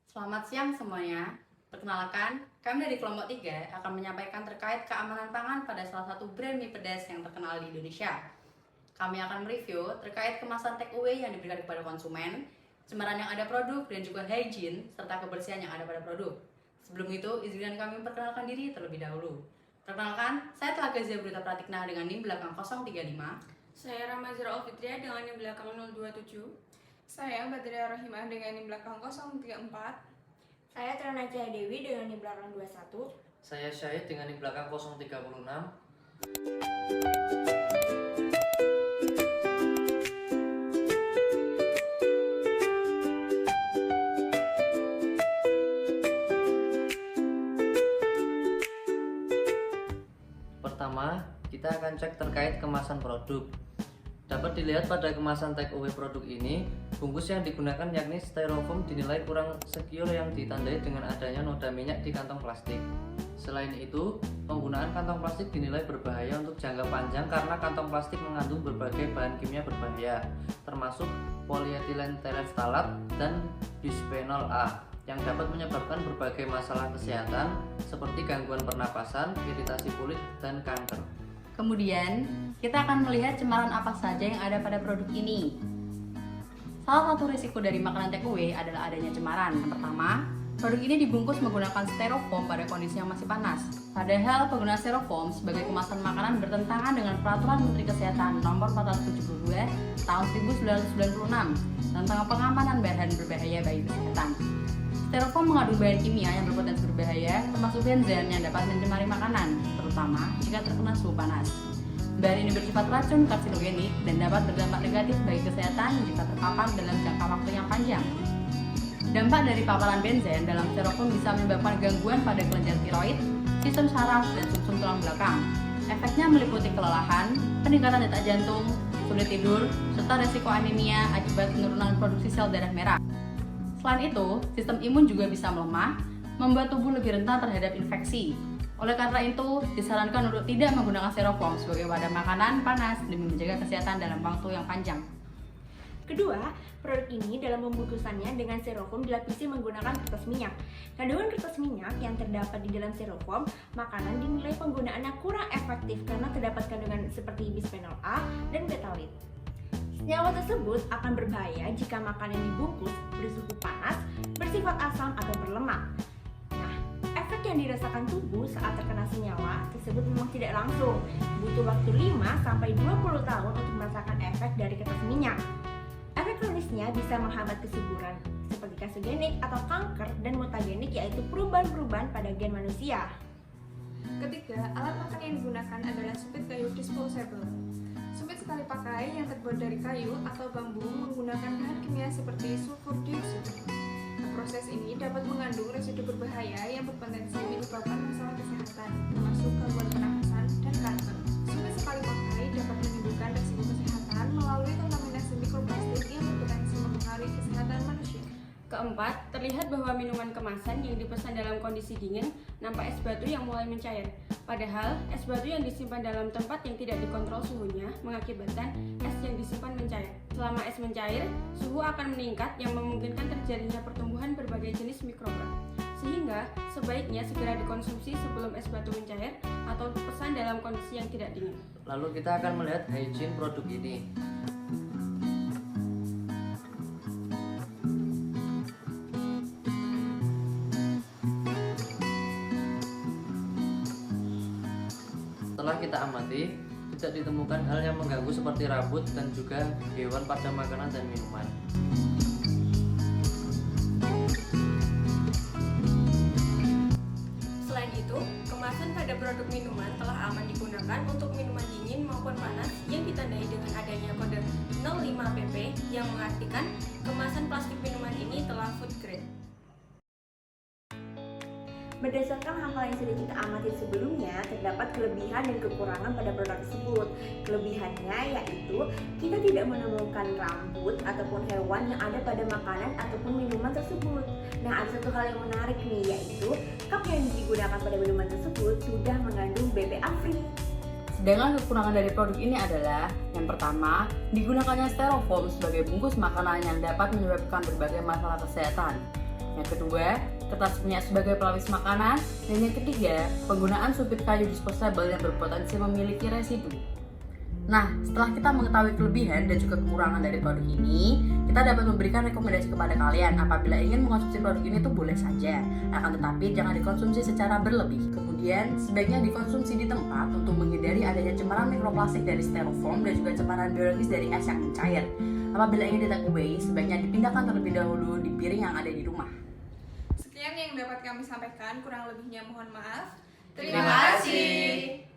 Selamat siang semuanya. Perkenalkan, kami dari kelompok 3 akan menyampaikan terkait keamanan pangan pada salah satu brand mie pedas yang terkenal di Indonesia. Kami akan mereview terkait kemasan take away yang diberikan kepada konsumen, cemaran yang ada produk, dan juga hygiene serta kebersihan yang ada pada produk. Sebelum itu, izinkan kami memperkenalkan diri terlebih dahulu. Perkenalkan, saya Telaga Zabrita Pratikna dengan NIM belakang 035. Saya Ramazira Alfitria dengan NIM belakang 027. Saya Badria Rohimah dengan NIM belakang 034. Saya Tranacia Dewi dengan NIM belakang 21. Saya Syahid dengan NIM belakang 036. Pertama, kita akan cek terkait kemasan produk. Dapat dilihat pada kemasan take away produk ini, bungkus yang digunakan yakni styrofoam dinilai kurang secure yang ditandai dengan adanya noda minyak di kantong plastik. Selain itu, penggunaan kantong plastik dinilai berbahaya untuk jangka panjang karena kantong plastik mengandung berbagai bahan kimia berbahaya, termasuk polyethylene terephthalate dan bisphenol A, yang dapat menyebabkan berbagai masalah kesehatan seperti gangguan pernapasan, iritasi kulit, dan kanker. Kemudian, kita akan melihat cemaran apa saja yang ada pada produk ini. Salah satu risiko dari makanan take away adalah adanya cemaran. Yang pertama, produk ini dibungkus menggunakan styrofoam pada kondisi yang masih panas. Padahal penggunaan styrofoam sebagai kemasan makanan bertentangan dengan Peraturan Menteri Kesehatan Nomor 472 Tahun 1996 tentang pengamanan bahan berbahaya bagi kesehatan. Styrofoam mengandung bahan kimia yang berpotensi berbahaya, termasuk benzen yang dapat mencemari makanan, terutama jika terkena suhu panas. Bahan ini bersifat racun karsinogenik dan dapat berdampak negatif bagi kesehatan jika terpapar dalam jangka waktu yang panjang. Dampak dari paparan benzen dalam styrofoam bisa menyebabkan gangguan pada kelenjar tiroid, sistem saraf, dan sumsum tulang belakang. Efeknya meliputi kelelahan, peningkatan detak jantung, sulit tidur, serta resiko anemia akibat penurunan produksi sel darah merah. Selain itu, sistem imun juga bisa melemah, membuat tubuh lebih rentan terhadap infeksi. Oleh karena itu, disarankan untuk tidak menggunakan styrofoam sebagai wadah makanan panas demi menjaga kesehatan dalam waktu yang panjang. Kedua, produk ini dalam pembungkusannya dengan styrofoam dilapisi menggunakan kertas minyak. Kandungan kertas minyak yang terdapat di dalam styrofoam makanan dinilai penggunaannya kurang efektif karena terdapat kandungan seperti bisphenol A dan betalit. Senyawa tersebut akan berbahaya jika makanan dibungkus bersuhu panas, bersifat asam atau berlemak. Nah, efek yang dirasakan tubuh saat terkena senyawa tersebut memang tidak langsung. Butuh waktu 5-20 tahun untuk merasakan efek dari kertas minyak. Efek kronisnya bisa menghambat kesuburan, seperti karsogenik atau kanker, dan mutagenik yaitu perubahan-perubahan pada gen manusia. Ketiga, alat makan yang digunakan adalah sumpit kayu disposable. Sumpit sekali pakai yang terbuat dari kayu atau bambu menggunakan bahan kimia seperti sulfur dioksida. Proses ini dapat mengandung residu berbahaya yang berpotensi menyebabkan masalah kesehatan, termasuk gangguan pernapasan dan kanker. Sumpit sekali pakai dapat menimbulkan resiko kesehatan melalui kontaminasi mikroplastik yang berpotensi mempengaruhi kesehatan manusia. Keempat, terlihat bahwa minuman kemasan yang dipesan dalam kondisi dingin nampak es batu yang mulai mencair. Padahal, es batu yang disimpan dalam tempat yang tidak dikontrol suhunya mengakibatkan es yang disimpan mencair. Selama es mencair, suhu akan meningkat yang memungkinkan terjadinya pertumbuhan berbagai jenis mikroba. Sehingga, sebaiknya segera dikonsumsi sebelum es batu mencair atau dipesan dalam kondisi yang tidak dingin. Lalu kita akan melihat hygiene produk ini. Setelah kita amati, tidak ditemukan hal yang mengganggu seperti rambut dan juga hewan pada makanan dan minuman. Selain itu, kemasan pada produk minuman telah aman digunakan untuk minuman dingin maupun panas yang ditandai dengan adanya kode 05 pp yang mengartikan kemasan plastik minuman ini telah food grade. Berdasarkan hal-hal yang sudah kita amati sebelumnya, terdapat kelebihan dan kekurangan pada produk tersebut. Kelebihannya yaitu kita tidak menemukan rambut ataupun hewan yang ada pada makanan ataupun minuman tersebut. Nah, ada satu hal yang menarik nih, yaitu cup yang digunakan pada minuman tersebut sudah mengandung BPA free. Sedangkan kekurangan dari produk ini adalah yang pertama, digunakannya styrofoam sebagai bungkus makanan yang dapat menyebabkan berbagai masalah kesehatan. Yang kedua, kertas minyak sebagai pelapis makanan. Dan yang ketiga, penggunaan supit kayu disposable yang berpotensi memiliki residu. Nah, setelah kita mengetahui kelebihan dan juga kekurangan dari produk ini, kita dapat memberikan rekomendasi kepada kalian. Apabila ingin mengonsumsi produk ini tuh boleh saja, akan tetapi jangan dikonsumsi secara berlebih. Kemudian, sebaiknya dikonsumsi di tempat untuk menghindari adanya cemaran mikroplastik dari styrofoam dan juga cemaran biologis dari es yang mencair. Apabila ingin di take away, sebaiknya dipindahkan terlebih dahulu di piring yang ada di rumah. Sekian yang dapat kami sampaikan, kurang lebihnya mohon maaf. Terima kasih.